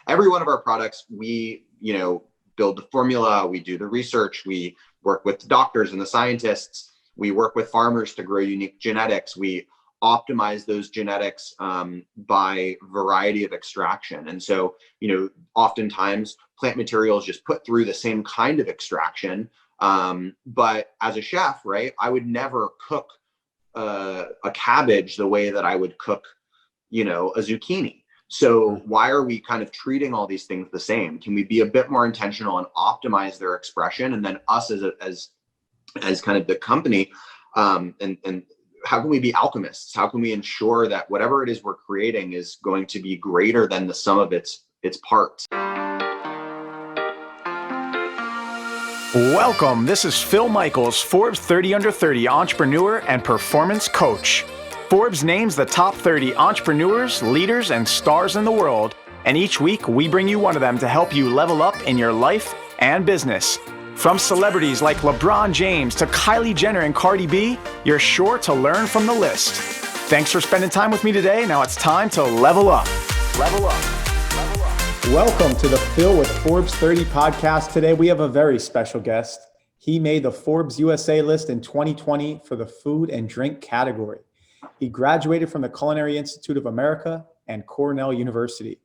every one of our products, we, build the formula, we do the research, we work with the doctors and the scientists, we work with farmers to grow unique genetics, we optimize those genetics by variety of extraction. And so, oftentimes plant materials just put through the same kind of extraction. But as a chef, right, I would never cook a cabbage the way that I would cook, a zucchini. So why are we kind of treating all these things the same? Can we be a bit more intentional and optimize their expression? And then us as kind of the company, and how can we be alchemists? How can we ensure that whatever it is we're creating is going to be greater than the sum of its parts? Welcome. This is Phil Michaels, Forbes 30 Under 30 entrepreneur and performance coach. Forbes names the top 30 entrepreneurs, leaders, and stars in the world. And each week we bring you one of them to help you level up in your life and business. From celebrities like LeBron James to Kylie Jenner and Cardi B, you're sure to learn from the list. Thanks for spending time with me today. Now it's time to level up. Level up. Level up. Welcome to the Phil with Forbes 30 podcast. Today we have a very special guest. He made the Forbes USA list in 2020 for the food and drink category. He graduated from the Culinary Institute of America and Cornell University.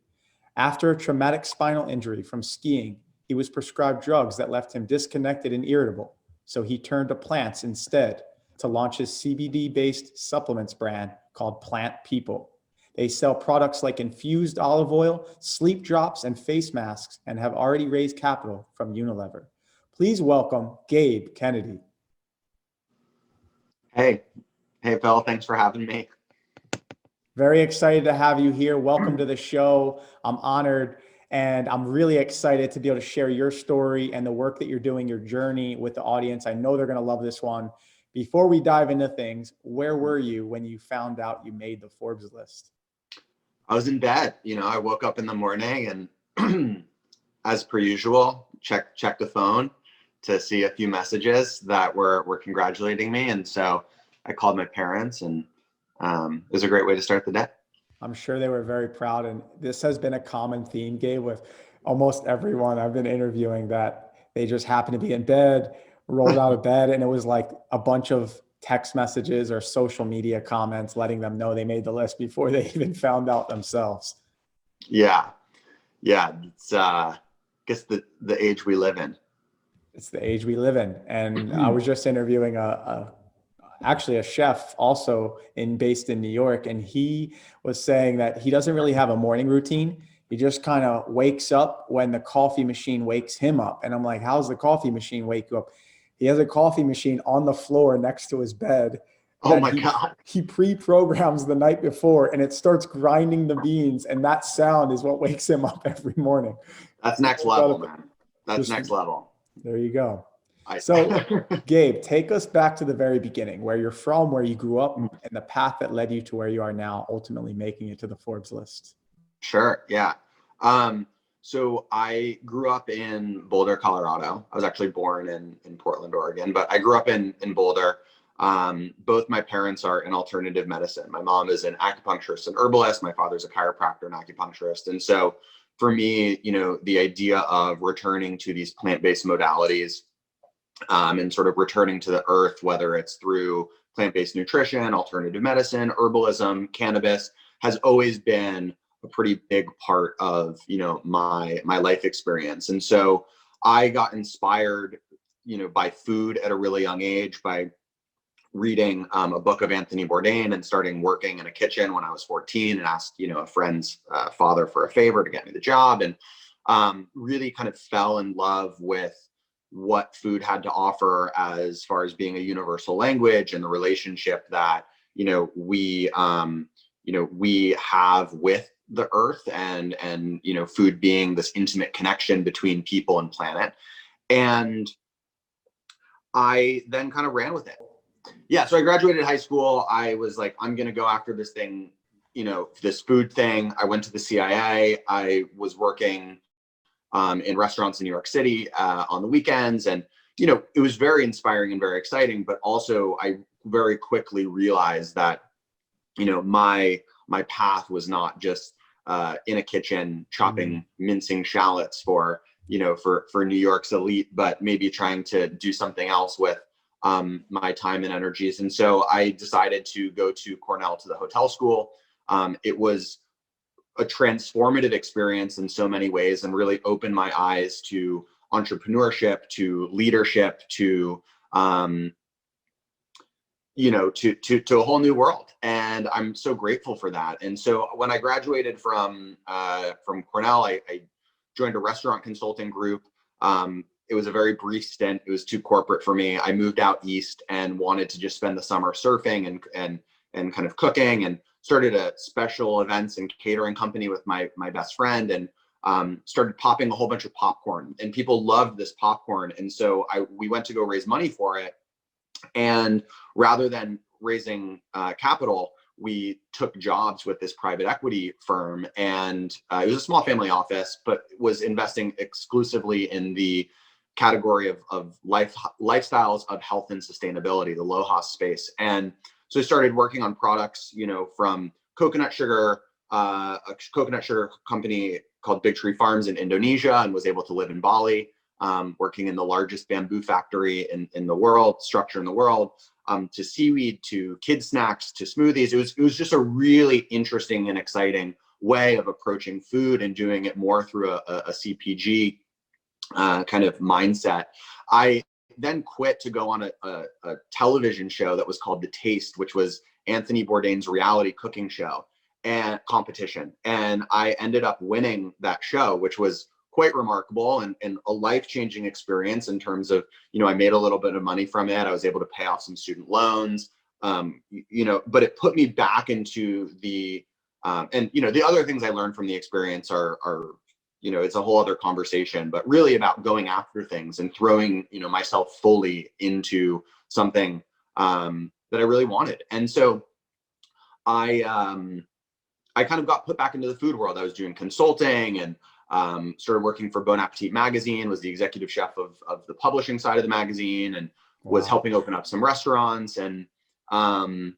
After a traumatic spinal injury from skiing, he was prescribed drugs that left him disconnected and irritable. So he turned to plants instead to launch his CBD-based supplements brand called Plant People. They sell products like infused olive oil, sleep drops, and face masks, and have already raised capital from Unilever. Please welcome Gabe Kennedy. Hey, Phil, thanks for having me. Very excited to have you here. Welcome to the show. I'm honored. And I'm really excited to be able to share your story and the work that you're doing, your journey with the audience. I know they're going to love this one. Before we dive into things, where were you when you found out you made the Forbes list? I was in bed. I woke up in the morning and as per usual, check the phone to see a few messages that were congratulating me. And so I called my parents, and it was a great way to start the day. I'm sure they were very proud. And this has been a common theme, Gabe, with almost everyone I've been interviewing, that they just happened to be in bed, rolled out of bed, and it was like a bunch of text messages or social media comments letting them know they made the list before they even found out themselves. Yeah. It's I guess the age we live in. It's the age we live in. And I was just interviewing actually a chef also based in New York. And he was saying that he doesn't really have a morning routine. He just kind of wakes up when the coffee machine wakes him up. And I'm like, how's the coffee machine wake you up? He has a coffee machine on the floor next to his bed. Oh my God. He pre-programs the night before, and it starts grinding the beans. And that sound is what wakes him up every morning. That's next level, man. That's next level. There you go. So Gabe, take us back to the very beginning, where you're from, where you grew up, and the path that led you to where you are now, ultimately making it to the Forbes list. Sure. Yeah. So I grew up in Boulder, Colorado. I was actually born in Portland, Oregon, but I grew up in Boulder. Both my parents are in alternative medicine. My mom is an acupuncturist and herbalist. My father's a chiropractor and acupuncturist. And so for me, the idea of returning to these plant-based modalities, and sort of returning to the earth, whether it's through plant-based nutrition, alternative medicine, herbalism, cannabis, has always been a pretty big part of, my life experience. And so I got inspired, by food at a really young age, by reading a book of Anthony Bourdain and starting working in a kitchen when I was 14, and asked, a friend's father for a favor to get me the job, and really kind of fell in love with what food had to offer as far as being a universal language, and the relationship that, we have with the earth, and food being this intimate connection between people and planet. And I then kind of ran with it. Yeah. So I graduated high school. I was like, I'm going to go after this thing, this food thing. I went to the CIA. I was working in restaurants in New York City on the weekends. And, it was very inspiring and very exciting, but also I very quickly realized that, my path was not just in a kitchen chopping, mincing shallots for, for New York's elite, but maybe trying to do something else with my time and energies. And so I decided to go to Cornell, to the hotel school. It was a transformative experience in so many ways, and really opened my eyes to entrepreneurship, to leadership, to to a whole new world. And I'm so grateful for that. And so when I graduated from Cornell, I joined a restaurant consulting group. It was a very brief stint. It was too corporate for me. I moved out east and wanted to just spend the summer surfing and kind of cooking, and started a special events and catering company with my best friend, and started popping a whole bunch of popcorn, and people loved this popcorn. And so we went to go raise money for it. And rather than raising capital, we took jobs with this private equity firm, and it was a small family office, but was investing exclusively in the category of lifestyles of health and sustainability, the LOHAS space. And so I started working on products, from coconut sugar, a coconut sugar company called Big Tree Farms in Indonesia, and was able to live in Bali, working in the largest bamboo factory in the world, structure in the world, to seaweed, to kid snacks, to smoothies. It was just a really interesting and exciting way of approaching food, and doing it more through a CPG kind of mindset. I then quit to go on a television show that was called The Taste, which was Anthony Bourdain's reality cooking show and competition. And I ended up winning that show, which was quite remarkable, and a life-changing experience in terms of, I made a little bit of money from it. I was able to pay off some student loans, but it put me back into the other things I learned from the experience are it's a whole other conversation, but really about going after things and throwing, myself fully into something that I really wanted. And so I kind of got put back into the food world. I was doing consulting, and started working for Bon Appetit magazine, was the executive chef of the publishing side of the magazine, and was helping open up some restaurants. And then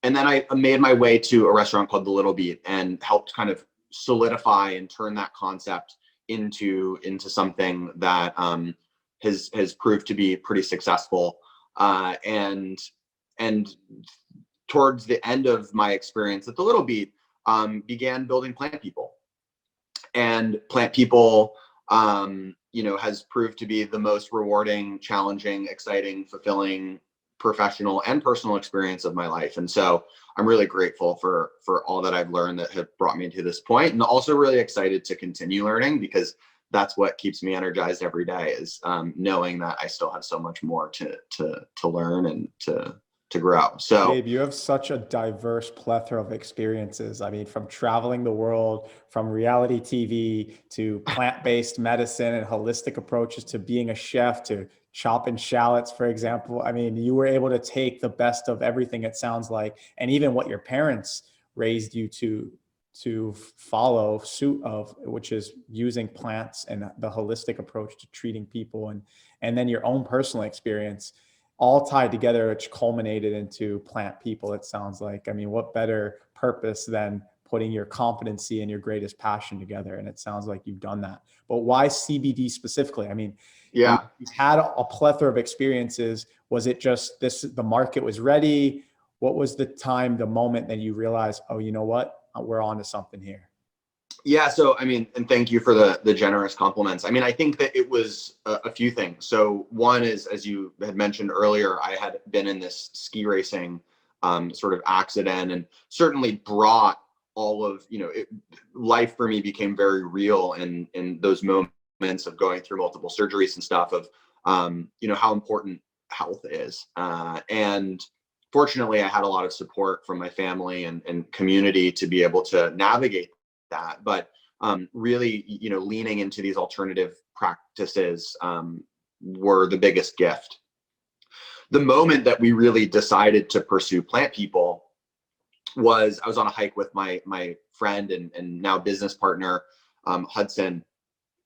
I made my way to a restaurant called The Little Beat, and helped kind of solidify and turn that concept into something that has proved to be pretty successful. And towards the end of my experience at The Little Beat, began building Plant People. And Plant People, has proved to be the most rewarding, challenging, exciting, fulfilling professional and personal experience of my life. And so I'm really grateful for all that I've learned that have brought me to this point, and also really excited to continue learning, because that's what keeps me energized every day, is knowing that I still have so much more to learn and to grow. So Gabe, you have such a diverse plethora of experiences. I mean, from traveling the world, from reality TV to plant-based medicine and holistic approaches, to being a chef, to chopping shallots, for example. I mean, you were able to take the best of everything, it sounds like, and even what your parents raised you to follow suit of, which is using plants and the holistic approach to treating people, and then your own personal experience, all tied together, which culminated into Plant People, it sounds like. I mean, what better purpose than putting your competency and your greatest passion together? And it sounds like you've done that. But why CBD specifically? I mean, yeah, you've had a plethora of experiences. Was it just the market was ready? What was the moment that you realized, oh, you know what? We're on to something here? Yeah. So, I mean, and thank you for the generous compliments. I mean, I think that it was a few things. So one is, as you had mentioned earlier, I had been in this ski racing sort of accident, and certainly brought all of, life for me became very real in those moments of going through multiple surgeries and stuff, of, how important health is. And fortunately, I had a lot of support from my family and community to be able to navigate that. But really, leaning into these alternative practices were the biggest gift. The moment that we really decided to pursue Plant People was, I was on a hike with my friend and now business partner, Hudson.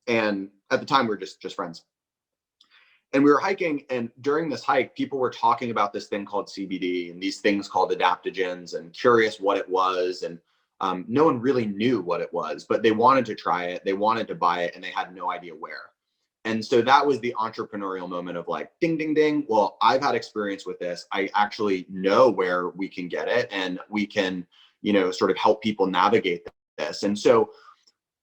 And at the time, we were just friends. And we were hiking, and during this hike, people were talking about this thing called CBD and these things called adaptogens, and curious what it was. And no one really knew what it was, but they wanted to try it, they wanted to buy it, and they had no idea where. And so that was the entrepreneurial moment of like, ding, ding, ding. Well, I've had experience with this. I actually know where we can get it, and we can, sort of help people navigate this. And so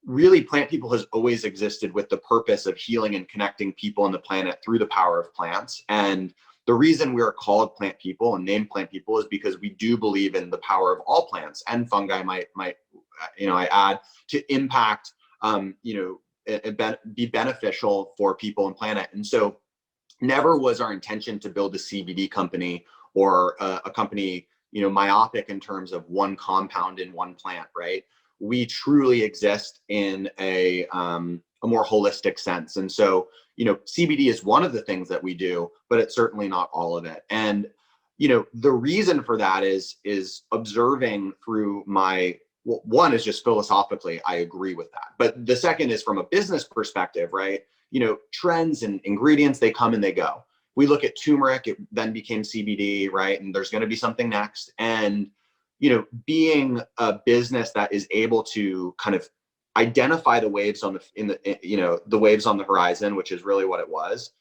really, Plant People has always existed with the purpose of healing and connecting people on the planet through the power of plants. And the reason we are called Plant People and named Plant People is because we do believe in the power of all plants and fungi might I add, to impact, be beneficial for people and planet. And so never was our intention to build a CBD company or a company, myopic in terms of one compound in one plant, right? We truly exist in a more holistic sense. And so, CBD is one of the things that we do, but it's certainly not all of it. And, the reason for that is observing through one is just philosophically, I agree with that. But the second is from a business perspective, right? Trends and ingredients, they come and they go. We look at turmeric, it then became CBD, right? And there's going to be something next. And being a business that is able to kind of identify the waves the waves on the horizon, which is really what it was,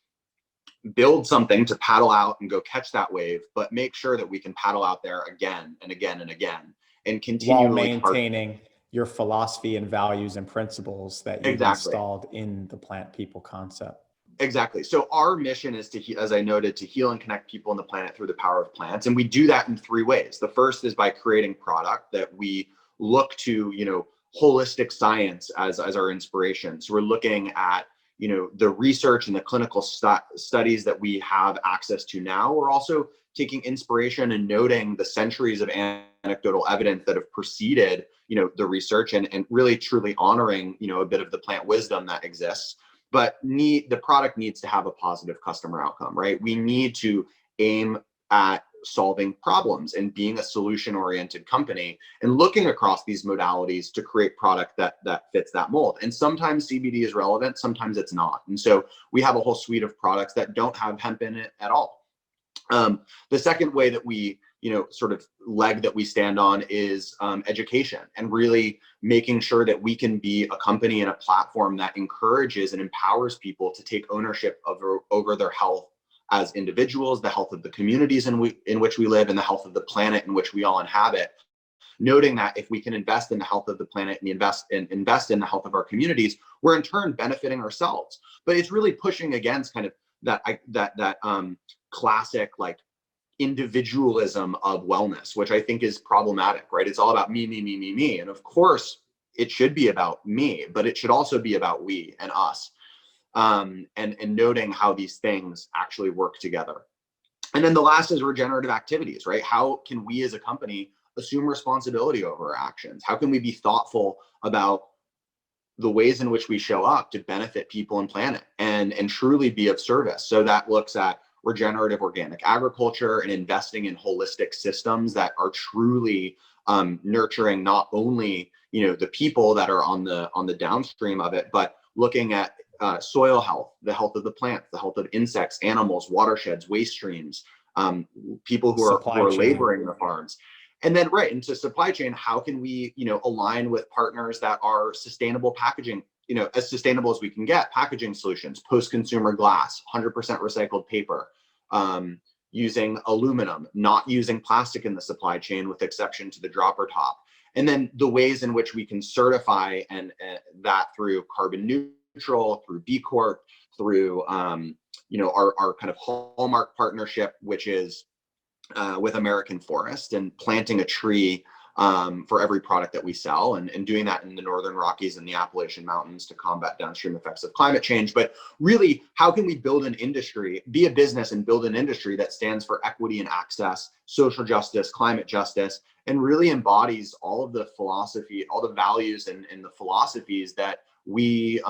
build something to paddle out and go catch that wave, but make sure that we can paddle out there again and again and again, and continually while maintaining your philosophy and values and principles that you've installed in the Plant People concept. Exactly. So our mission is to, as I noted, to heal and connect people on the planet through the power of plants. And we do that in three ways. The first is by creating product that we look to, holistic science as our inspiration. So we're looking at, the research and the clinical studies that we have access to now. We're also taking inspiration and noting the centuries of anecdotal evidence that have preceded, the research and really truly honoring, a bit of the plant wisdom that exists. But the product needs to have a positive customer outcome, right? We need to aim at solving problems and being a solution-oriented company and looking across these modalities to create product that fits that mold. And sometimes CBD is relevant, sometimes it's not. And so we have a whole suite of products that don't have hemp in it at all. The second way that we, sort of leg that we stand on is education, and really making sure that we can be a company and a platform that encourages and empowers people to take ownership over their health as individuals, the health of the communities in which we live, and the health of the planet in which we all inhabit. Noting that if we can invest in the health of the planet and invest in the health of our communities, we're in turn benefiting ourselves. But it's really pushing against kind of that classic like individualism of wellness, which I think is problematic, right? It's all about me, me, me, me, me. And of course, it should be about me, but it should also be about we and us, and noting how these things actually work together. And then the last is regenerative activities, right? How can we as a company assume responsibility over our actions? How can we be thoughtful about the ways in which we show up to benefit people and planet and truly be of service? So that looks at regenerative organic agriculture and investing in holistic systems that are truly nurturing not only the people that are on the downstream of it, but looking at soil health, the health of the plants, the health of insects, animals, watersheds, waste streams, people who are laboring the farms. And then into supply chain, how can we align with partners that are sustainable packaging, as sustainable as we can get, packaging solutions, post-consumer glass, 100% recycled paper, using aluminum, not using plastic in the supply chain with exception to the dropper top. And then the ways in which we can certify and that through carbon neutral, through B Corp, through our kind of hallmark partnership, which is with American Forest, and planting a tree for every product that we sell, and doing that in the Northern Rockies and the Appalachian Mountains to combat downstream effects of climate change. But really, how can we build an industry, be a business and build an industry that stands for equity and access, social justice, climate justice, and really embodies all of the philosophy, all the values and the philosophies that we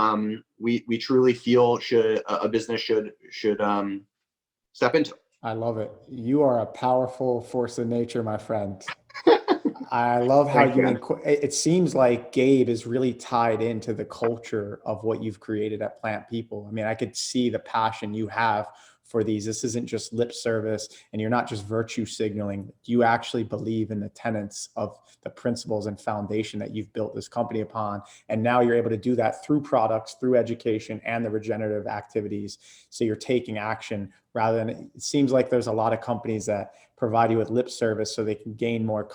truly feel a business should step into. I love it. You are a powerful force of nature, my friend. I love how it seems like Gabe is really tied into the culture of what you've created at Plant People. I mean, I could see the passion you have for these. This isn't just lip service, and you're not just virtue signaling. You actually believe in the tenets of the principles and foundation that you've built this company upon. And now you're able to do that through products, through education, and the regenerative activities. So you're taking action rather than, it seems like there's a lot of companies that provide you with lip service so they can gain more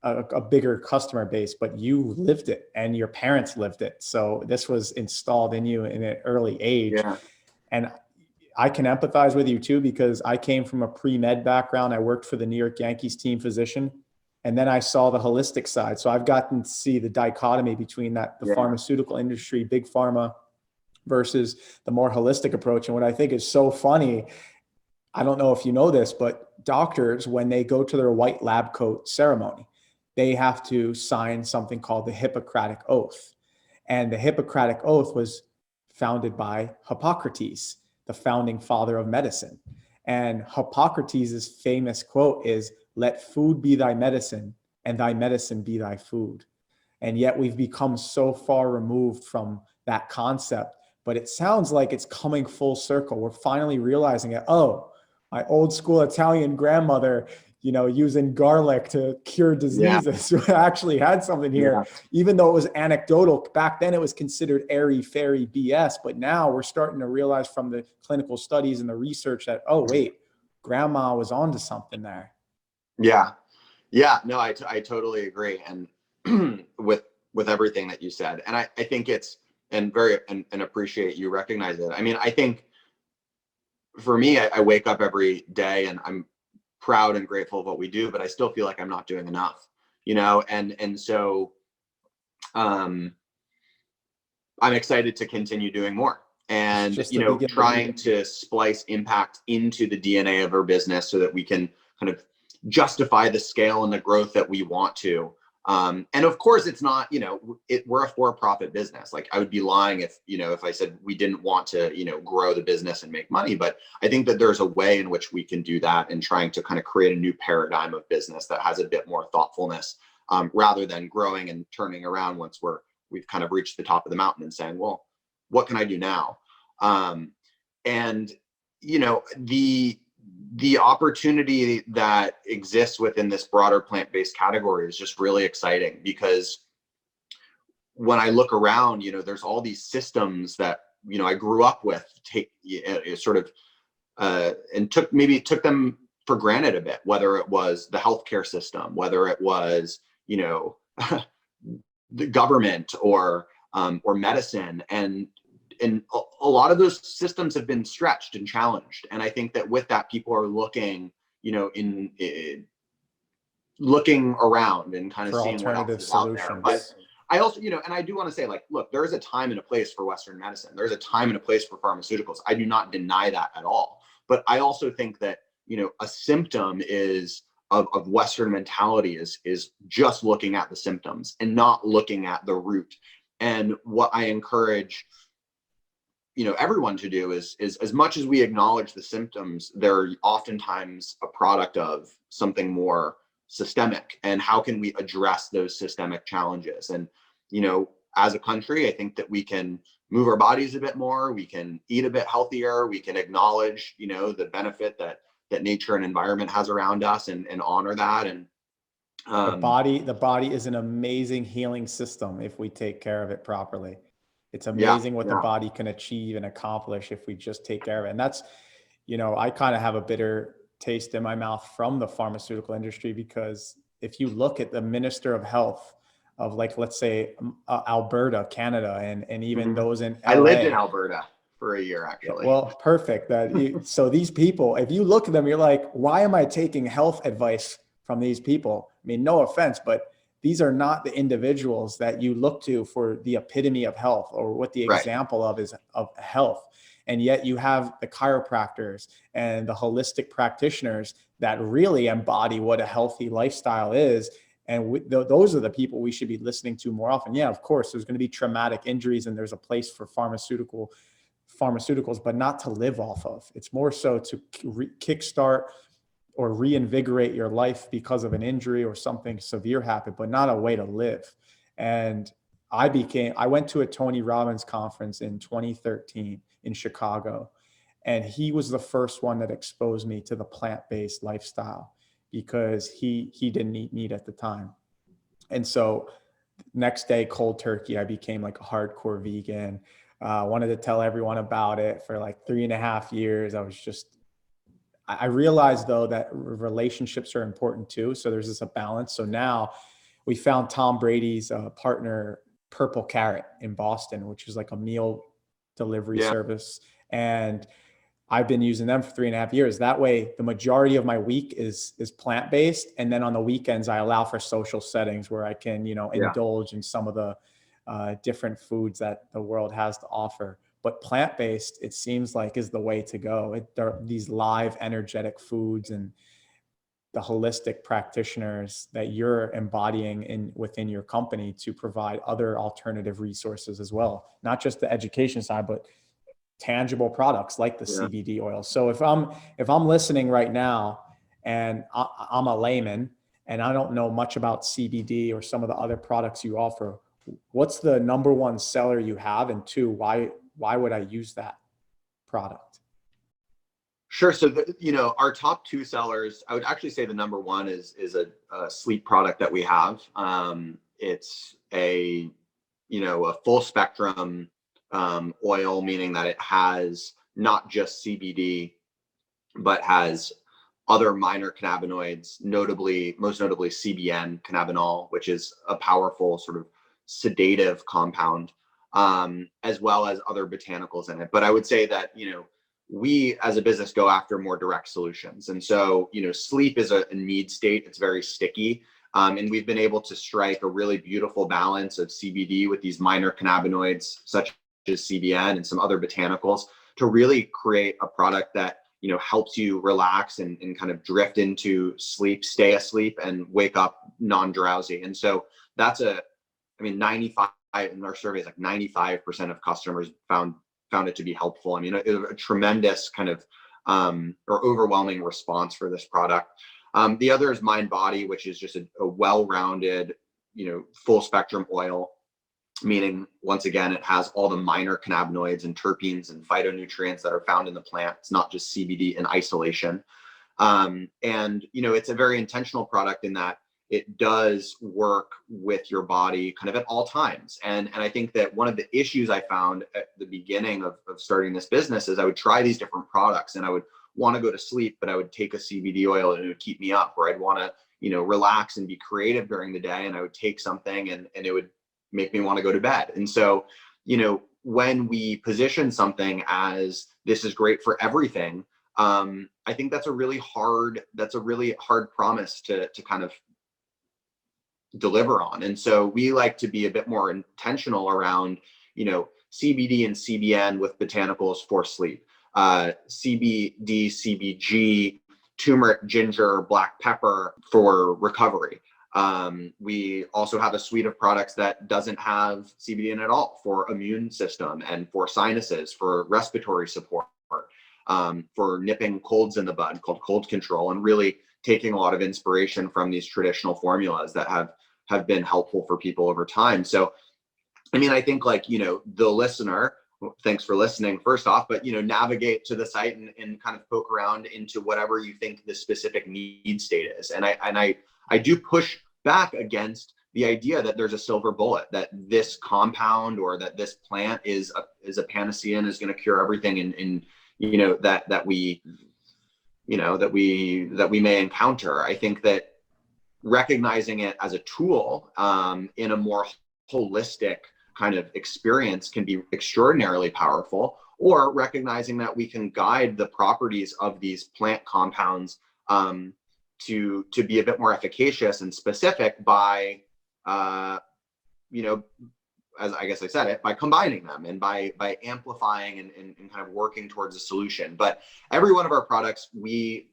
a bigger customer base, but you lived it and your parents lived it. So this was installed in you in an early age. Yeah. And I can empathize with you too, because I came from a pre-med background. I worked for the New York Yankees team physician, and then I saw the holistic side. So I've gotten to see the dichotomy between the pharmaceutical industry, big pharma, versus the more holistic approach. And what I think is so funny, I don't know if you know this, but doctors, when they go to their white lab coat ceremony, they have to sign something called the Hippocratic Oath. And the Hippocratic Oath was founded by Hippocrates, the founding father of medicine. And Hippocrates' famous quote is, "Let food be thy medicine, and thy medicine be thy food." And yet we've become so far removed from that concept, but it sounds like it's coming full circle. We're finally realizing it. Oh, my old school Italian grandmother, using garlic to cure diseases, actually had something here. Even though it was anecdotal, back then it was considered airy-fairy BS, but now we're starting to realize from the clinical studies and the research that, oh, wait, grandma was onto something there. Yeah. No, I totally agree. And with everything that you said. And I think it's, and appreciate you recognize it. I mean, I think for me, I wake up every day and I'm proud and grateful of what we do, but I still feel like I'm not doing enough, and so I'm excited to continue doing more and, trying to splice impact into the DNA of our business so that we can kind of justify the scale and the growth that we want to. And of course it's not, we're a for-profit business. Like I would be lying if I said we didn't want to, grow the business and make money, but I think that there's a way in which we can do that and trying to kind of create a new paradigm of business that has a bit more thoughtfulness, rather than growing and turning around once we've kind of reached the top of the mountain and saying, well, what can I do now? And, the opportunity that exists within this broader plant-based category is just really exciting, because when I look around, there's all these systems that, I grew up with, and took them for granted a bit, whether it was the healthcare system, whether it was, the government or medicine. And a lot of those systems have been stretched and challenged. And I think that with that, people are looking, looking around and kind of seeing what else is out there. But I also, and I do want to say, like, look, there is a time and a place for Western medicine. There's a time and a place for pharmaceuticals. I do not deny that at all. But I also think that, a symptom of Western mentality is just looking at the symptoms and not looking at the root. And what I encourage everyone to do is as much as we acknowledge the symptoms, they're oftentimes a product of something more systemic. And how can we address those systemic challenges? And, as a country, I think that we can move our bodies a bit more. We can eat a bit healthier. We can acknowledge, the benefit that nature and environment has around us and honor that. And the body is an amazing healing system if we take care of it properly. It's amazing what the body can achieve and accomplish if we just take care of it. And that's, I kind of have a bitter taste in my mouth from the pharmaceutical industry, because if you look at the Minister of Health of, like, let's say Alberta, Canada, and even those in LA. I lived in Alberta for a year, actually. Well, perfect. So these people, if you look at them, you're like, why am I taking health advice from these people? I mean, no offense, but these are not the individuals that you look to for the epitome of health, or what the example of is of health. And yet you have the chiropractors and the holistic practitioners that really embody what a healthy lifestyle is. And those are the people we should be listening to more often. Yeah, of course, there's going to be traumatic injuries and there's a place for pharmaceuticals, but not to live off of. It's more so to kickstart or reinvigorate your life because of an injury or something severe happened, but not a way to live. And I went to a Tony Robbins conference in 2013 in Chicago. And he was the first one that exposed me to the plant-based lifestyle because he didn't eat meat at the time. And so next day, cold turkey, I became like a hardcore vegan. Wanted to tell everyone about it for like 3.5 years. I realized though that relationships are important too. So there's this a balance. So now we found Tom Brady's partner, Purple Carrot in Boston, which is like a meal delivery Yeah. service. And I've been using them for 3.5 years. That way, the majority of my week is plant-based. And then on the weekends, I allow for social settings where I can, indulge in some of the different foods that the world has to offer. But plant-based, it seems like, is the way to go. There are these live, energetic foods and the holistic practitioners that you're embodying within your company to provide other alternative resources as well. Not just the education side, but tangible products like the CBD oil. So if I'm listening right now and I'm a layman and I don't know much about CBD or some of the other products you offer, what's the number one seller you have? And two, why would I use that product? Sure. So, our top two sellers, I would actually say the number one is a sleep product that we have. It's a full spectrum oil, meaning that it has not just CBD, but has other minor cannabinoids, most notably CBN, cannabinol, which is a powerful sort of sedative compound, as well as other botanicals in it. But I would say that, we as a business go after more direct solutions. And so, sleep is a need state. It's very sticky. And we've been able to strike a really beautiful balance of CBD with these minor cannabinoids, such as CBN and some other botanicals, to really create a product that, helps you relax and kind of drift into sleep, stay asleep, and wake up non-drowsy. And so that's 95 in our surveys, like 95% of customers found it to be helpful. It was a tremendous kind of or overwhelming response for this product. The other is Mind Body, which is just a well-rounded, full spectrum oil, meaning, once again, it has all the minor cannabinoids and terpenes and phytonutrients that are found in the plant. It's not just CBD in isolation. And, it's a very intentional product in that it does work with your body kind of at all times. And I think that one of the issues I found at the beginning of starting this business is I would try these different products and I would want to go to sleep, but I would take a CBD oil and it would keep me up, or I'd want to, relax and be creative during the day, and I would take something and it would make me want to go to bed. And so, when we position something as this is great for everything, I think that's a really hard promise to kind of deliver on. And so we like to be a bit more intentional around, CBD and CBN with botanicals for sleep, CBD, CBG, turmeric, ginger, black pepper for recovery. We also have a suite of products that doesn't have CBD in it at all, for immune system and for sinuses, for respiratory support, for nipping colds in the bud, called cold control, and really taking a lot of inspiration from these traditional formulas that have been helpful for people over time. So, I think the listener, thanks for listening first off, but, navigate to the site and kind of poke around into whatever you think the specific need state is. And I do push back against the idea that there's a silver bullet, that this compound or that this plant is a panacea and is going to cure everything that we may encounter. I think that recognizing it as a tool in a more holistic kind of experience can be extraordinarily powerful, or recognizing that we can guide the properties of these plant compounds to be a bit more efficacious and specific by, as I guess I said it, by combining them and by amplifying and kind of working towards a solution. But every one of our products, we,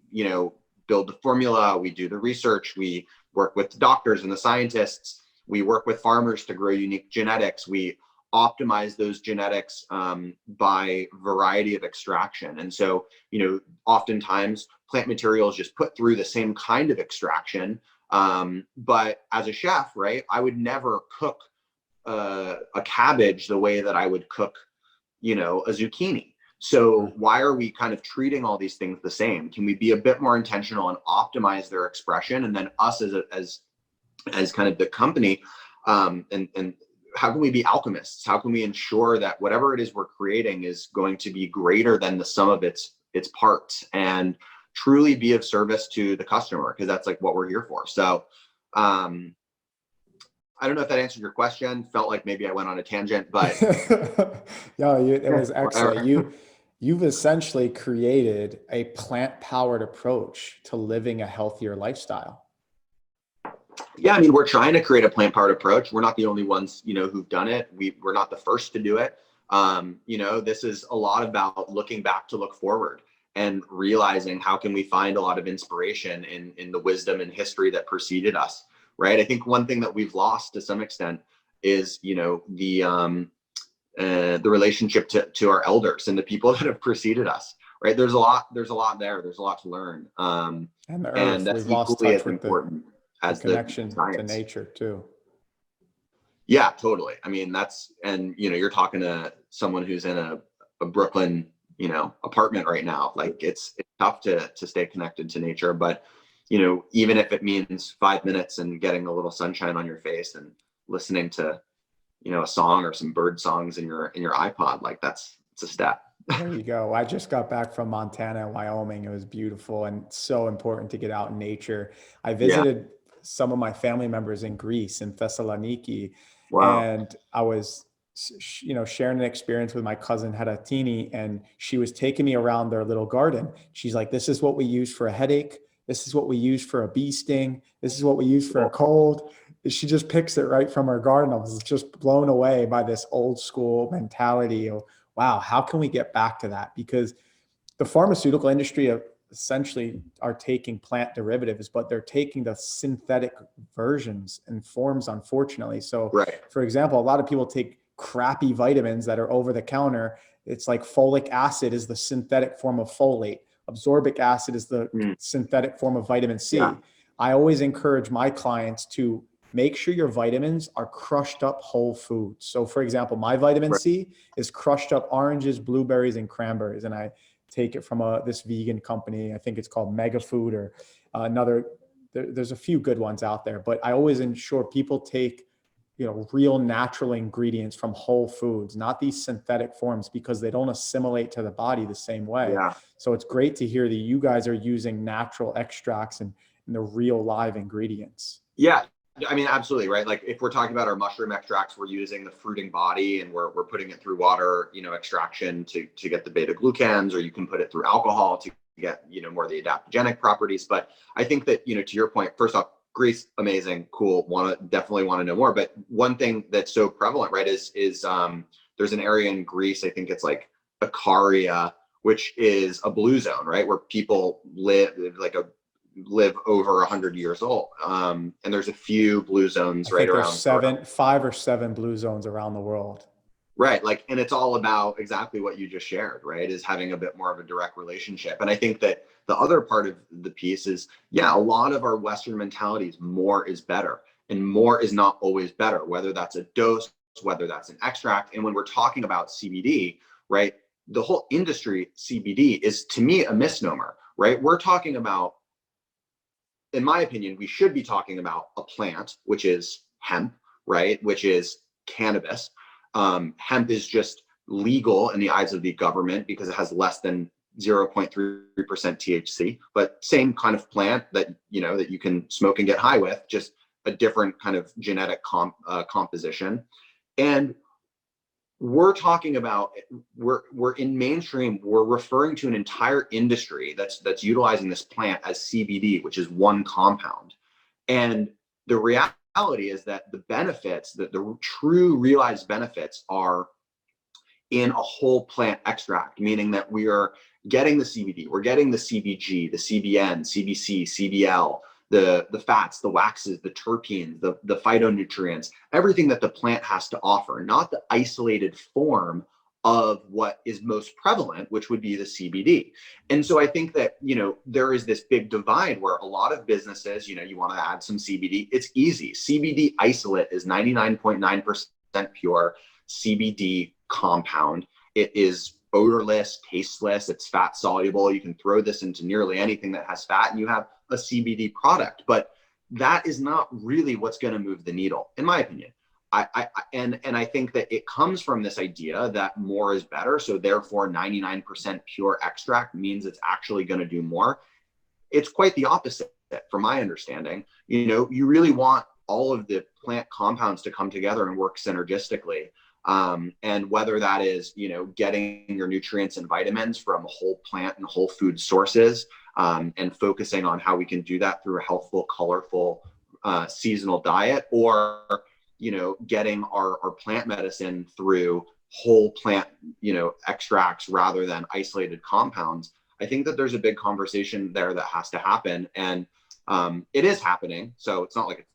build the formula, we do the research, we work with the doctors and the scientists, we work with farmers to grow unique genetics, we optimize those genetics by variety of extraction. And so, oftentimes plant material is just put through the same kind of extraction. But as a chef, right, I would never cook a cabbage the way that I would cook, a zucchini. So why are we kind of treating all these things the same? Can we be a bit more intentional and optimize their expression? And then us as kind of the company, and how can we be alchemists? How can we ensure that whatever it is we're creating is going to be greater than the sum of its parts, and truly be of service to the customer? Because that's like what we're here for. So I don't know if that answered your question. Felt like maybe I went on a tangent, but yeah, it was excellent. whatever. You've essentially created a plant-powered approach to living a healthier lifestyle. Yeah, I mean, we're trying to create a plant-powered approach. We're not the only ones, who've done it. We're not the first to do it. This is a lot about looking back to look forward and realizing how can we find a lot of inspiration in the wisdom and history that preceded us, right? I think one thing that we've lost to some extent is, the relationship to our elders and the people that have preceded us, right? There's a lot there. There's a lot to learn. And the earth, and that's we've lost equally touch as with important as the connection the science. to nature too. Yeah, totally. I mean, you're talking to someone who's in a Brooklyn, apartment right now. Like it's tough to stay connected to nature, but even if it means 5 minutes and getting a little sunshine on your face and listening to, a song or some bird songs in your iPod, like it's a step. There you go. I just got back from Montana and Wyoming. It was beautiful and so important to get out in nature. I visited some of my family members in Greece, in Thessaloniki. Wow. And I was, sharing an experience with my cousin Haratini, and she was taking me around their little garden. She's like, this is what we use for a headache. This is what we use for a bee sting. This is what we use for a cold. She just picks it right from her garden. I was just blown away by this old school mentality of, wow, how can we get back to that? Because the pharmaceutical industry essentially are taking plant derivatives, but they're taking the synthetic versions and forms, unfortunately. So, For example, a lot of people take crappy vitamins that are over the counter. It's like folic acid is the synthetic form of folate. Absorbic acid is the synthetic form of vitamin C. Yeah. I always encourage my clients to make sure your vitamins are crushed up whole foods. So for example, my vitamin C is crushed up oranges, blueberries, and cranberries. And I take it from this vegan company. I think it's called Mega Food or another. There's a few good ones out there, but I always ensure people take, real natural ingredients from whole foods, not these synthetic forms, because they don't assimilate to the body the same way. Yeah. So it's great to hear that you guys are using natural extracts and the real live ingredients. Yeah. I mean, absolutely. Right. Like if we're talking about our mushroom extracts, we're using the fruiting body and we're putting it through water, extraction to get the beta glucans, or you can put it through alcohol to get, more of the adaptogenic properties. But I think that, to your point, first off, Greece, amazing, cool. Definitely want to know more. But one thing that's so prevalent, right, is there's an area in Greece, I think it's like Ikaria, which is a blue zone, right, where people live over 100 years old. And there's a few blue zones right around 5 or 7 blue zones around the world. Right. Like, and it's all about exactly what you just shared, right? Is having a bit more of a direct relationship. And I think that the other part of the piece is, a lot of our Western mentalities, more is better, and more is not always better, whether that's a dose, whether that's an extract. And when we're talking about CBD, right, the whole industry, CBD, is to me a misnomer, right? We're talking about, in my opinion, we should be talking about a plant, which is hemp, right? Which is cannabis. Hemp is just legal in the eyes of the government because it has less than 0.3% THC, but same kind of plant that, that you can smoke and get high with, just a different kind of genetic composition. And we're talking about, we're in mainstream, we're referring to an entire industry that's utilizing this plant as CBD, which is one compound. And the reality is that the benefits, the true realized benefits, are in a whole plant extract, meaning that we are getting the CBD, we're getting the CBG, the CBN, CBC, CBL, the fats, the waxes, the terpenes, the phytonutrients, everything that the plant has to offer, not the isolated form of what is most prevalent, which would be the CBD. And so I think that, there is this big divide where a lot of businesses, you want to add some CBD, it's easy. CBD isolate is 99.9% pure CBD compound. It is odorless, tasteless, it's fat soluble. You can throw this into nearly anything that has fat and you have a CBD product. But that is not really what's going to move the needle, in my opinion. And I think that it comes from this idea that more is better. So therefore 99% pure extract means it's actually going to do more. It's quite the opposite from my understanding. You know, you really want all of the plant compounds to come together and work synergistically. And whether that is, you know, getting your nutrients and vitamins from whole plant and whole food sources, and focusing on how we can do that through a healthful, colorful, seasonal diet, or, you know, getting our plant medicine through whole plant, you know, extracts rather than isolated compounds. I think that there's a big conversation there that has to happen, and it is happening. So it's not like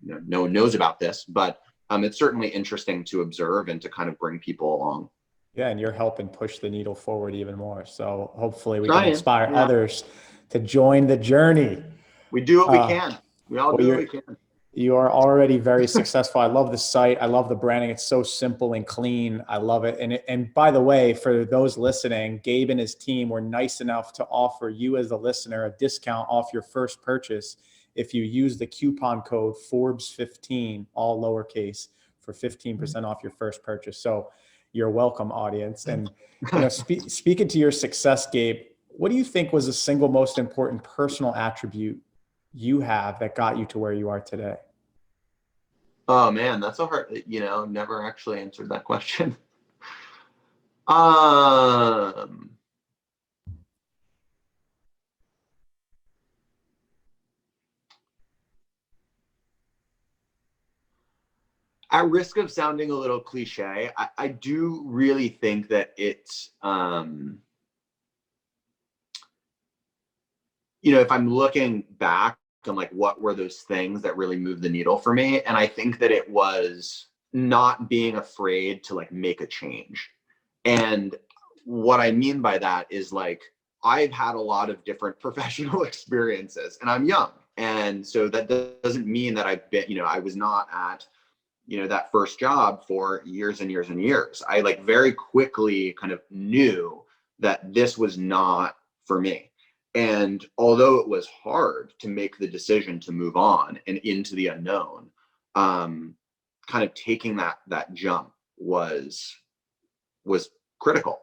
you know, no one knows about this, but it's certainly interesting to observe and to kind of bring people along. Yeah, and you're helping push the needle forward even more. So hopefully we can inspire others to join the journey. We do what we can. We all do what we can. You are already very successful. I love the site. I love the branding. It's so simple and clean. I love it. And by the way, for those listening, Gabe and his team were nice enough to offer you as a listener a discount off your first purchase if you use the coupon code Forbes15, all lowercase, for 15% off your first purchase. So you're welcome, audience. And you know, speaking to your success, Gabe, what do you think was the single most important personal attribute you have that got you to where you are today? Oh man, that's a hard, you know, never actually answered that question. At risk of sounding a little cliche, I do really think that it's, you know, if I'm looking back, I'm like, what were those things that really moved the needle for me? And I think that it was not being afraid to like make a change. And what I mean by that is like, I've had a lot of different professional experiences and I'm young. And so that doesn't mean that I've been, you know, I was not at, you know, that first job for years and years and years. I like very quickly kind of knew that this was not for me. And although it was hard to make the decision to move on and into the unknown, kind of taking that jump was critical.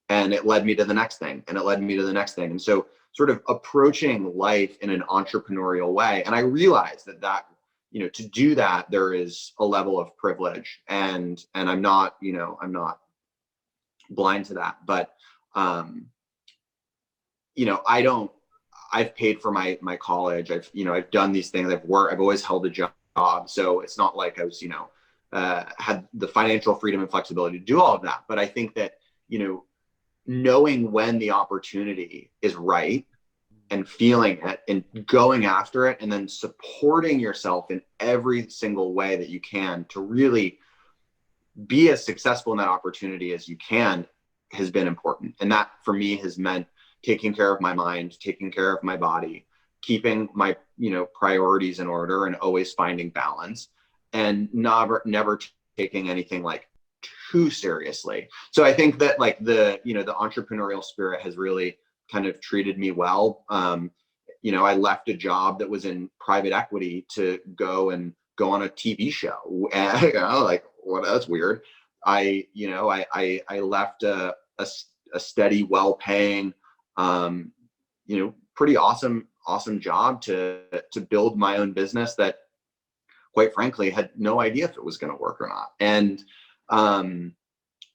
And it led me to the next thing, and it led me to the next thing. And so sort of approaching life in an entrepreneurial way. And I realized that, you know, to do that, there is a level of privilege, and I'm not, you know, I'm not blind to that, but, you know, I've paid for my college. I've done these things. I've always held a job. So it's not like I was, you know, had the financial freedom and flexibility to do all of that. But I think that, you know, knowing when the opportunity is right and feeling it and going after it, and then supporting yourself in every single way that you can to really be as successful in that opportunity as you can has been important. And that for me has meant taking care of my mind, taking care of my body, keeping my, you know, priorities in order, and always finding balance, and never taking anything like too seriously. So I think that like the, you know, the entrepreneurial spirit has really kind of treated me well. You know, I left a job that was in private equity to go on a TV show. And, you know, like, well, that's weird. I left a steady, well-paying, you know, pretty awesome job to build my own business that, quite frankly, had no idea if it was going to work or not. And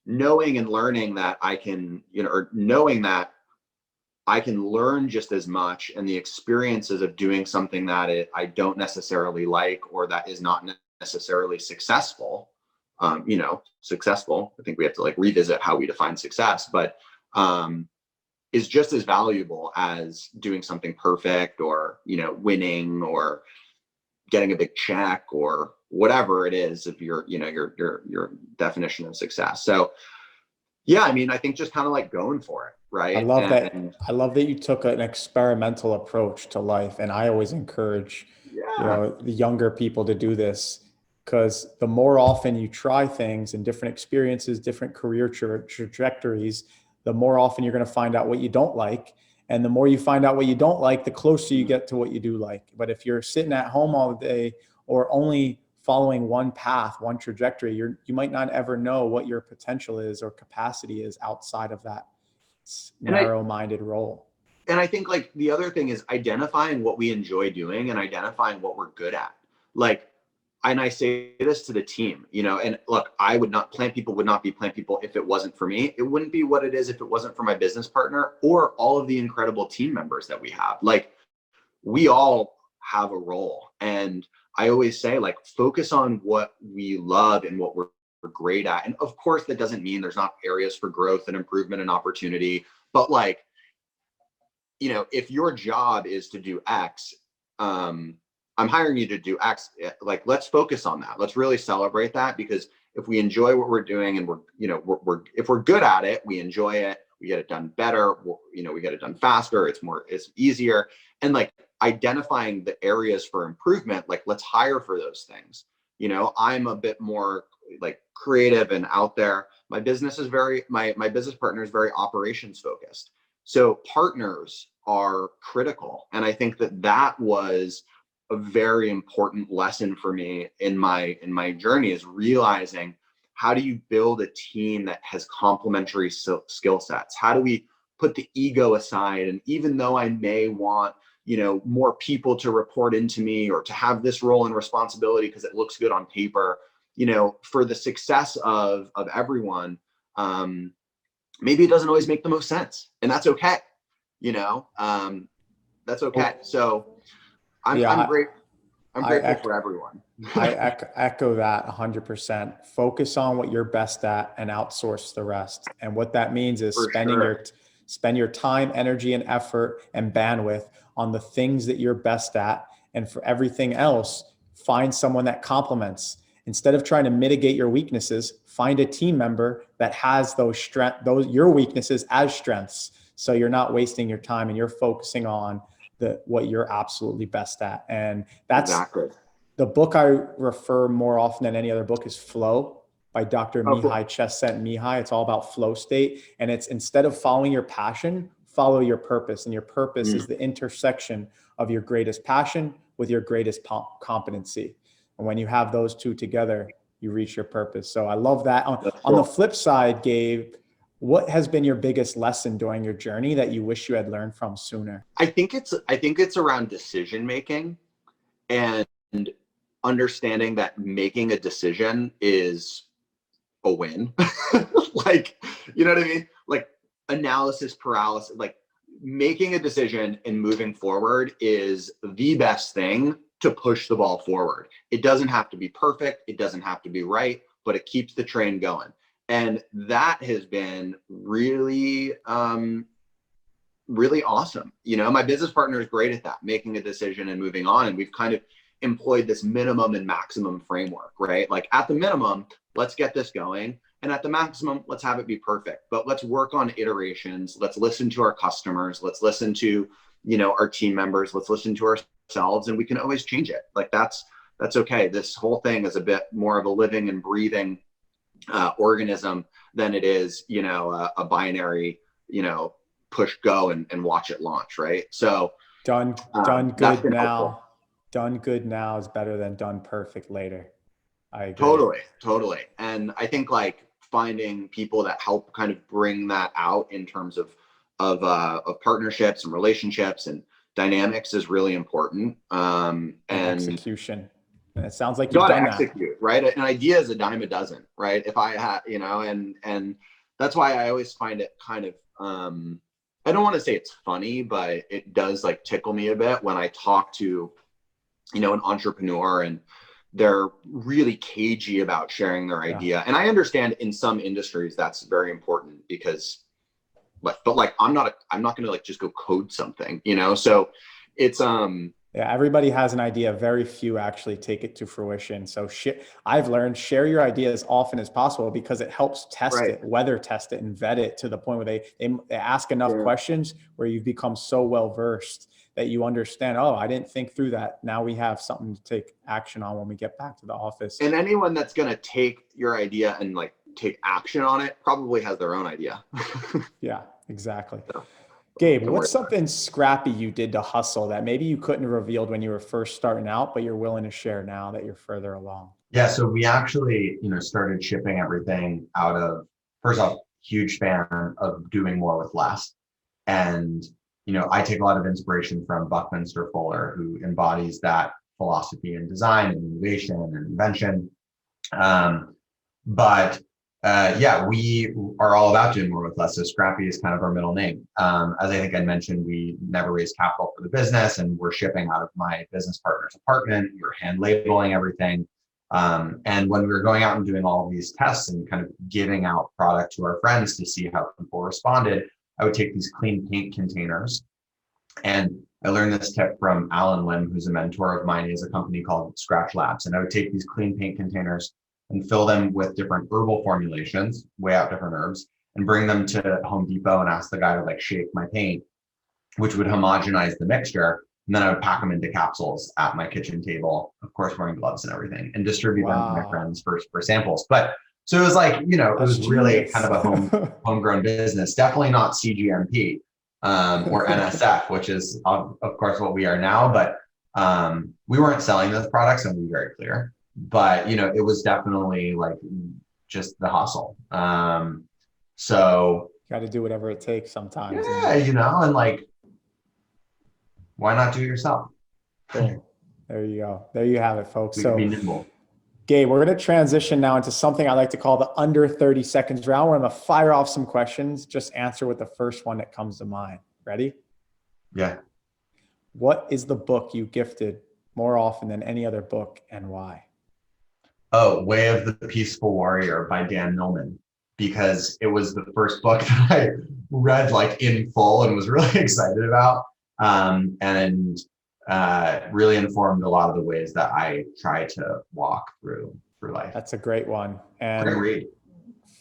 knowing and learning that I can, you know, or knowing that I can learn just as much, and the experiences of doing something that I don't necessarily like, or that is not necessarily successful, you know, successful. I think we have to like revisit how we define success, but is just as valuable as doing something perfect, or, you know, winning, or getting a big check, or whatever it is of your, you know, your definition of success. So yeah, I mean, I think just kind of like going for it. Right. I love that. I love that you took an experimental approach to life. And I always encourage, you know, the younger people to do this, because the more often you try things and different experiences, different career trajectories, the more often you're going to find out what you don't like. And the more you find out what you don't like, the closer you get to what you do like. But if you're sitting at home all day or only following one path, one trajectory, you might not ever know what your potential is or capacity is outside of that narrow-minded role. And I think like the other thing is identifying what we enjoy doing and identifying what we're good at. Like, and I say this to the team, you know, and look, Plant People would not be Plant People if it wasn't for me. It wouldn't be what it is if it wasn't for my business partner or all of the incredible team members that we have. Like, we all have a role. And I always say, like, focus on what we love and what we're great at. And of course, that doesn't mean there's not areas for growth and improvement and opportunity. But like, you know, if your job is to do X, I'm hiring you to do X, like, let's focus on that. Let's really celebrate that, because if we enjoy what we're doing and if we're good at it, we enjoy it, we get it done better, we get it done faster, it's easier. And like identifying the areas for improvement, like let's hire for those things. You know, I'm a bit more like creative and out there. My business partner is very operations focused. So partners are critical. And I think that was a very important lesson for me in my journey, is realizing, how do you build a team that has complementary skill sets? How do we put the ego aside? And even though I may want, more people to report into me or to have this role and responsibility because it looks good on paper, for the success of everyone, maybe it doesn't always make the most sense, and that's okay. That's okay. So I'm grateful for everyone. I echo that 100%. Focus on what you're best at and outsource the rest. And what that means is spend your time, energy, and effort and bandwidth on the things that you're best at. And for everything else, find someone that complements. Instead of trying to mitigate your weaknesses, find a team member that has your weaknesses as strengths. So you're not wasting your time and you're focusing on what you're absolutely best at. And that's exactly the book I refer more often than any other book is Flow by Dr. Mihai Csikszentmihalyi. It's all about flow state. And it's, instead of following your passion, follow your purpose. And your purpose is the intersection of your greatest passion with your greatest competency. And when you have those two together, you reach your purpose. So I love that. On the flip side, Gabe, what has been your biggest lesson during your journey that you wish you had learned from sooner? I think it's around decision making and understanding that making a decision is a win. Like, you know what I mean? Like analysis paralysis, like making a decision and moving forward is the best thing to push the ball forward. It doesn't have to be perfect. It doesn't have to be right, but it keeps the train going. And that has been really, really awesome. My business partner is great at that, making a decision and moving on. And we've kind of employed this minimum and maximum framework, right? Like at the minimum, let's get this going. And at the maximum, let's have it be perfect. But let's work on iterations. Let's listen to our customers. Let's listen to, our team members. Let's listen to ourselves, and we can always change it. Like that's okay. This whole thing is a bit more of a living and breathing organism than it is, a binary, push go and watch it launch, right? So done good now. Done good now is better than done perfect later. I agree. Totally. And I think like finding people that help kind of bring that out in terms of partnerships and relationships and dynamics is really important. And execution. And it sounds like you've done that. Execute, right? An idea is a dime a dozen, right? If I had, and that's why I always find it kind of, I don't want to say it's funny, but it does like tickle me a bit when I talk to, an entrepreneur and they're really cagey about sharing their idea. And I understand in some industries that's very important because, but like, I'm not going to like just go code something, so it's, yeah, everybody has an idea. Very few actually take it to fruition. So I've learned, share your idea as often as possible because it helps weather test it and vet it to the point where they ask enough questions where you've become so well-versed that you understand, oh, I didn't think through that. Now we have something to take action on when we get back to the office. And anyone that's going to take your idea and like take action on it probably has their own idea. Yeah, exactly. So, Gabe, don't worry what's about it. something scrappy you did to hustle that maybe you couldn't have revealed when you were first starting out, but you're willing to share now that you're further along? Yeah, so we actually, started shipping everything out of, first off, huge fan of doing more with less. And, I take a lot of inspiration from Buckminster Fuller, who embodies that philosophy in design and innovation and invention. But we are all about doing more with less. So Scrappy is kind of our middle name. As I think I mentioned, we never raised capital for the business, and we're shipping out of my business partner's apartment. We're hand labeling everything. And when we were going out and doing all of these tests and kind of giving out product to our friends to see how people responded, I would take these clean paint containers. And I learned this tip from Alan Lim, who's a mentor of mine. He has a company called Scratch Labs. And I would take these clean paint containers and fill them with different herbal formulations, weigh out different herbs, and bring them to Home Depot and ask the guy to like shake my paint, which would homogenize the mixture. And then I would pack them into capsules at my kitchen table, of course, wearing gloves and everything, and distribute them to my friends for samples. But so it was like, it was really kind of a homegrown business, definitely not CGMP or NSF, which is of course what we are now. But we weren't selling those products, and to be very clear. But it was definitely like just the hustle. So Got to do whatever it takes sometimes. yeah, and like, why not do it yourself? Boom. There you go. There you have it, folks. We So can be nimble. Gabe, we're going to transition now into something I like to call the under 30 seconds round, where I'm going to fire off some questions. Just answer with the first one that comes to mind. Ready? Yeah. What is the book you gifted more often than any other book, and why? Oh, Way of the Peaceful Warrior by Dan Millman, because it was the first book that I read like in full and was really excited about. And really informed a lot of the ways that I try to walk through life. That's a great one. And Great read.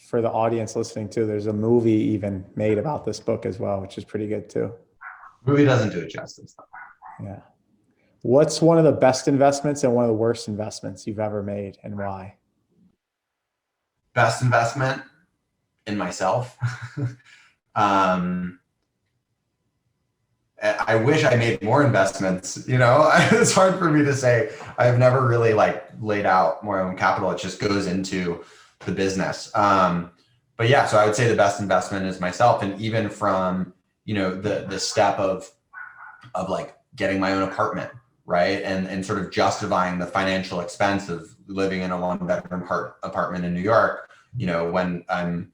for the audience listening too, there's a movie even made about this book as well, which is pretty good too. Movie doesn't do it justice, though. Yeah. What's one of the best investments and one of the worst investments you've ever made, and why? Best investment in myself. I wish I made more investments, it's hard for me to say. I've never really like laid out my own capital. It just goes into the business. But yeah, so I would say the best investment is myself. And even from, the step of like getting my own apartment, right. And sort of justifying the financial expense of living in a 1-bedroom apartment in New York, when I'm,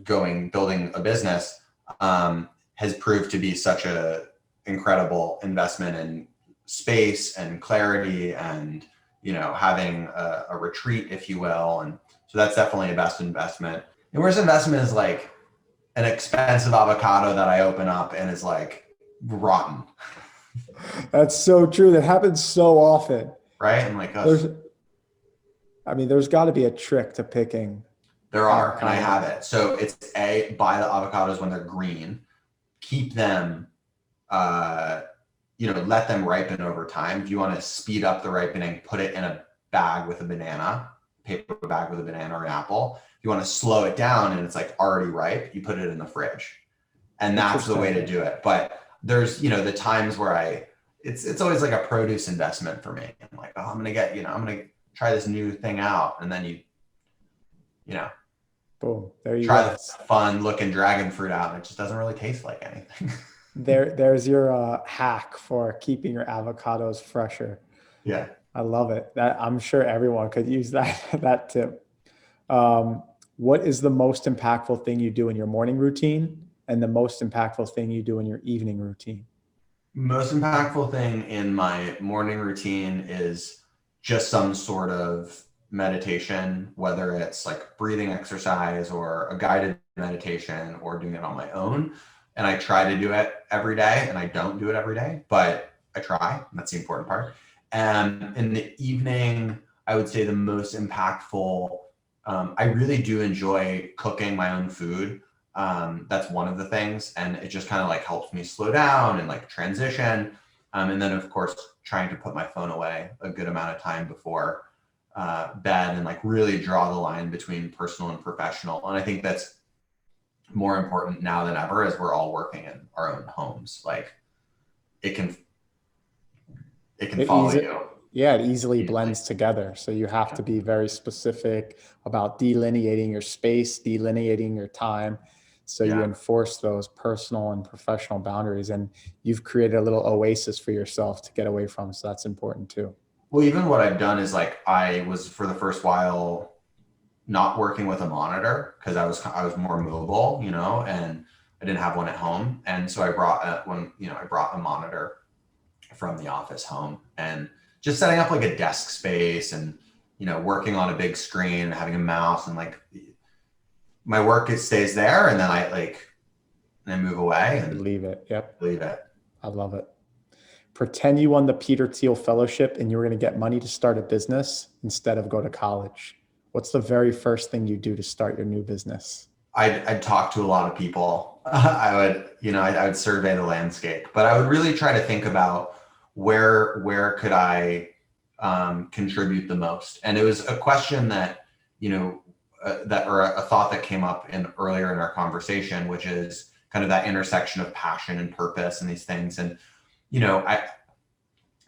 building a business, has proved to be such a incredible investment in space and clarity and, having a retreat, if you will. And so that's definitely a best investment. And worst investment is like an expensive avocado that I open up and is like rotten. That's so true. That happens so often. Right? I'm like, there's got to be a trick to picking. There are, and I have it. So it's buy the avocados when they're green. Keep them, let them ripen over time. If you want to speed up the ripening, put it in a bag with a banana, paper bag with a banana or an apple. If you want to slow it down and it's like already ripe, you put it in the fridge. And that's the way to do it. But there's, the times where it's always like a produce investment for me. I'm like, I'm going to try this new thing out. And then boom, there you try go. the fun looking dragon fruit out, and it just doesn't really taste like anything. There's your hack for keeping your avocados fresher. Yeah, I love it. That I'm sure everyone could use that tip. What is the most impactful thing you do in your morning routine, and the most impactful thing you do in your evening routine? Most impactful thing in my morning routine is just some sort of meditation, whether it's like breathing exercise or a guided meditation or doing it on my own. And I try to do it every day, and I don't do it every day, but I try. That's the important part. And in the evening, I would say the most impactful, I really do enjoy cooking my own food. That's one of the things. And it just kind of like helps me slow down and like transition. And then of course, trying to put my phone away a good amount of time before bed and like really draw the line between personal and professional. And I think that's more important now than ever as we're all working in our own homes. Like it can follow you. Yeah, it easily blends together. So you have to be very specific about delineating your space, delineating your time. So you enforce those personal and professional boundaries, and you've created a little oasis for yourself to get away from. So that's important too. Well, even what I've done is like I was for the first while not working with a monitor because I was more mobile, you know, and I didn't have one at home, and so I brought a monitor from the office home, and just setting up like a desk space and, you know, working on a big screen, having a mouse, and like my work stays there, and then I move away and leave it. Yep. Leave it. I love it. Pretend you won the Peter Thiel Fellowship and you were going to get money to start a business instead of go to college. What's the very first thing you do to start your new business? I'd talk to a lot of people. I would survey the landscape, but I would really try to think about where could I contribute the most. And it was a question that, you know, or a thought that came up earlier in our conversation, which is kind of that intersection of passion and purpose and these things. And, you know, I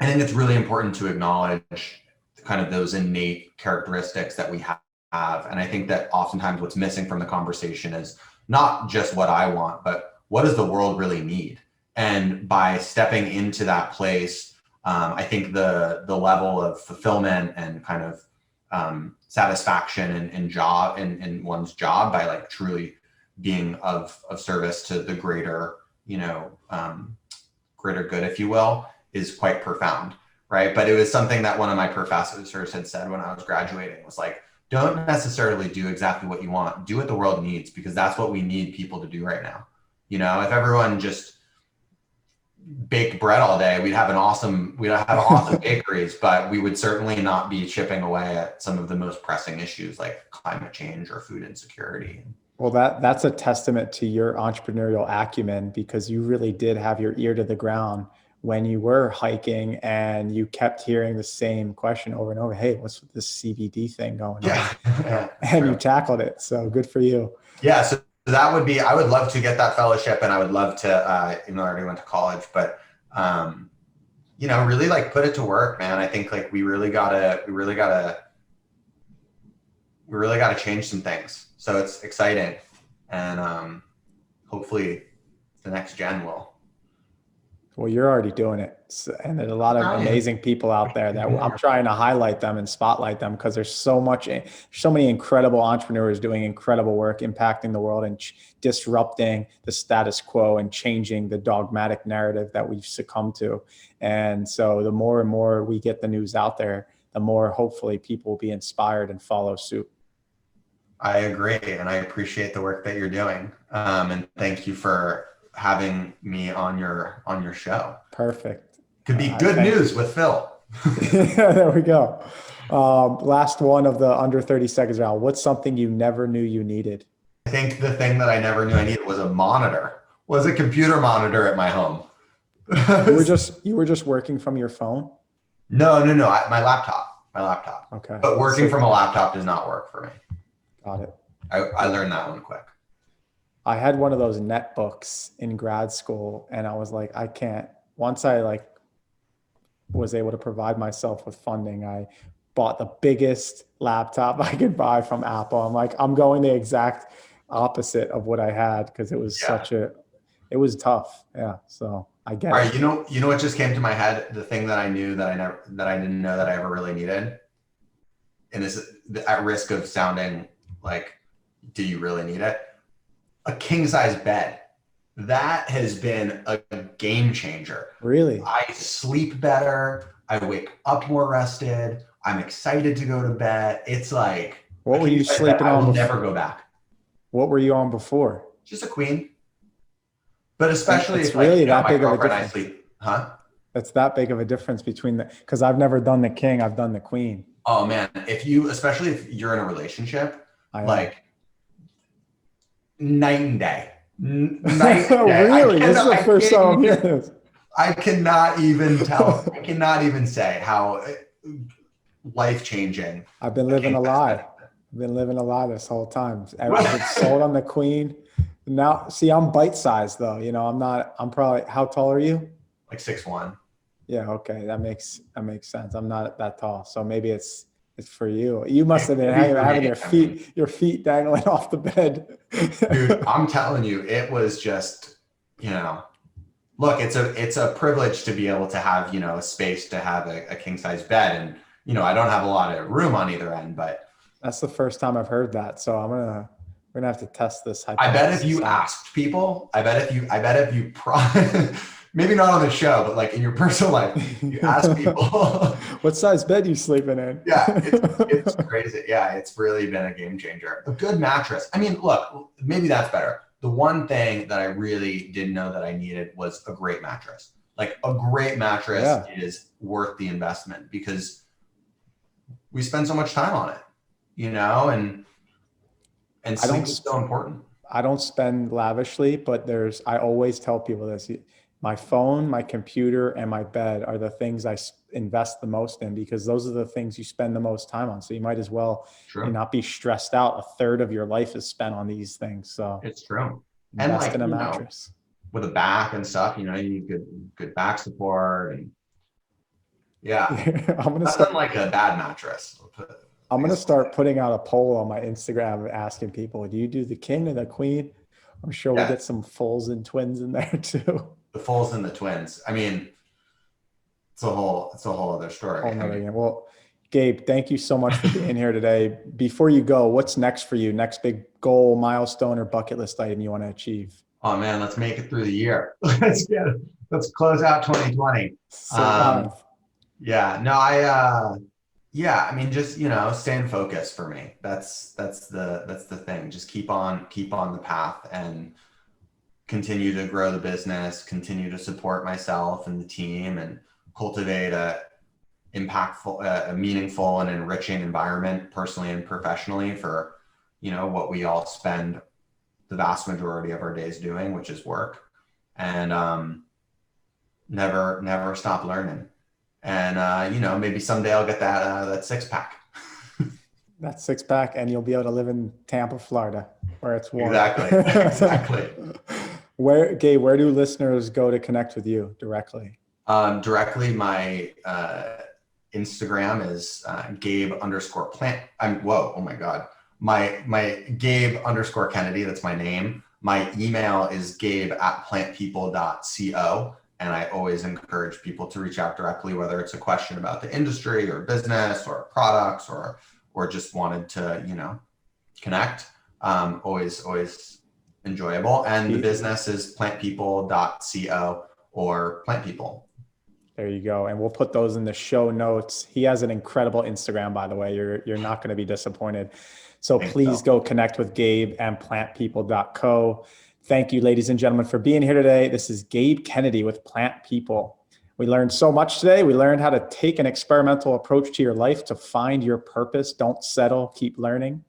think it's really important to acknowledge kind of those innate characteristics that we have. And I think that oftentimes what's missing from the conversation is not just what I want, but what does the world really need? And by stepping into that place, I think the level of fulfillment and kind of satisfaction in one's job by like truly being of service to the greater, you know, greater good, if you will, is quite profound, right? But it was something that one of my professors had said when I was graduating, was like, don't necessarily do exactly what you want, do what the world needs, because that's what we need people to do right now. You know, if everyone just baked bread all day, we'd have awesome bakeries, but we would certainly not be chipping away at some of the most pressing issues like climate change or food insecurity. Well, that's a testament to your entrepreneurial acumen, because you really did have your ear to the ground when you were hiking and you kept hearing the same question over and over. Hey, what's with this CBD thing going on? And you tackled it. So good for you. Yeah. So that would be, I would love to get that fellowship, and I would love to, I already went to college, but, you know, really like put it to work, man. I think like we really gotta change some things. So it's exciting. And, hopefully the next gen will. Well, you're already doing it. And there's a lot of amazing people out there that I'm trying to highlight them and spotlight them, because there's so many incredible entrepreneurs doing incredible work, impacting the world and disrupting the status quo and changing the dogmatic narrative that we've succumbed to. And so the more and more we get the news out there, the more hopefully people will be inspired and follow suit. I agree. And I appreciate the work that you're doing. And thank you for having me on your show. Perfect. Could be good news with Phil. Yeah, there we go. Last one of the under 30 seconds round. What's something you never knew you needed? I think the thing that I never knew I needed was a computer monitor at my home. You were just working from your phone? No. My laptop. Okay. But working from a laptop does not work for me. Got it. I learned that one quick. I had one of those netbooks in grad school, and I was like, I can't. Once I was able to provide myself with funding, I bought the biggest laptop I could buy from Apple. I'm like, I'm going the exact opposite of what I had, because it was it was tough. Yeah. So I get it. All right. You know what just came to my head? The thing that I knew that I didn't know that I ever really needed. And this is at risk of sounding like, do you really need it? A king size bed. That has been a game changer. Really? I sleep better. I wake up more rested. I'm excited to go to bed. It's like, what were you sleeping on? I will never go back. What were you on before? Just a queen. But especially it's if really my that big of a girlfriend and I difference. sleep, huh? That's that big of a difference between because I've never done the king, I've done the queen. Oh man, especially if you're in a relationship, like night and day. Really? This is the first time I'm hearing this. I cannot even say how life-changing. I've been living a lie. I've been living a lie this whole time. I've been sold on the queen. Now, see, I'm bite-sized though. You know, I'm probably, how tall are you? Like 6'1". Yeah. Okay. That makes sense. I'm not that tall. So maybe it's for you. You must have been having your feet dangling off the bed. Dude, I'm telling you, it was just, you know, look, it's a privilege to be able to have, you know, a space to have a king size bed. And, you know, I don't have a lot of room on either end, but that's the first time I've heard that. So we're gonna have to test this hypothesis. I bet if you asked people, maybe not on the show, but like in your personal life, you ask people what size bed you sleeping in. Yeah, it's crazy. Yeah, it's really been a game changer. A good mattress. I mean, look, maybe that's better. The one thing that I really didn't know that I needed was a great mattress. Like a great mattress is worth the investment because we spend so much time on it, you know, and sleep is so important. I don't spend lavishly, but I always tell people this. My phone, my computer, and my bed are the things I invest the most in because those are the things you spend the most time on. So you might as well not be stressed out. A third of your life is spent on these things. So it's true. Invest and like, in a mattress. With a back and stuff, you know, you need good back support. And nothing like a bad mattress. I'm going to start putting out a poll on my Instagram asking people, do you do the king or the queen? I'm sure we'll get some fulls and twins in there too. The fulls and the twins. I mean, it's a whole other story. Well, Gabe, thank you so much for being here today. Before you go, what's next for you? Next big goal, milestone, or bucket list item you want to achieve? Oh man, let's make it through the year. Let's close out 2020. I mean, just, you know, staying focused for me. That's the thing. Just keep on the path and continue to grow the business, continue to support myself and the team, and cultivate a impactful, meaningful and enriching environment personally and professionally for, you know, what we all spend the vast majority of our days doing, which is work. And never stop learning. And you know, maybe someday I'll get that 6-pack. That 6-pack, and you'll be able to live in Tampa, Florida, where it's warm. Exactly. Gabe, where do listeners go to connect with you directly? Directly, my Instagram is Gabe_plant. Oh my God. My Gabe_Kennedy, that's my name. My email is gabe@plantpeople.co. And I always encourage people to reach out directly, whether it's a question about the industry or business or products or just wanted to, you know, connect. Always enjoyable. And the business is plantpeople.co or Plant People. There you go. And we'll put those in the show notes. He has an incredible Instagram, by the way. You're not going to be disappointed. So please go connect with Gabe and plantpeople.co. Thank you, ladies and gentlemen, for being here today. This is Gabe Kennedy with Plant People. We learned so much today. We learned how to take an experimental approach to your life to find your purpose. Don't settle, keep learning.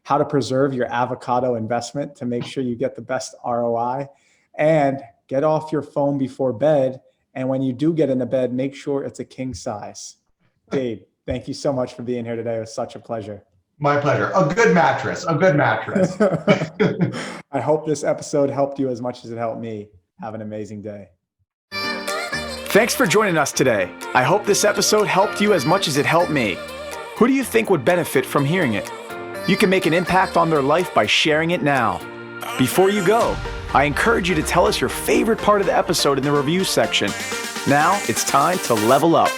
How to preserve your avocado investment to make sure you get the best ROI. And get off your phone before bed. And when you do get into bed, make sure it's a king size. Gabe, thank you so much for being here today. It was such a pleasure. My pleasure. A good mattress. I hope this episode helped you as much as it helped me. Have an amazing day. Thanks for joining us today. I hope this episode helped you as much as it helped me. Who do you think would benefit from hearing it? You can make an impact on their life by sharing it now. Before you go, I encourage you to tell us your favorite part of the episode in the review section. Now it's time to level up.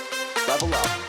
Level up.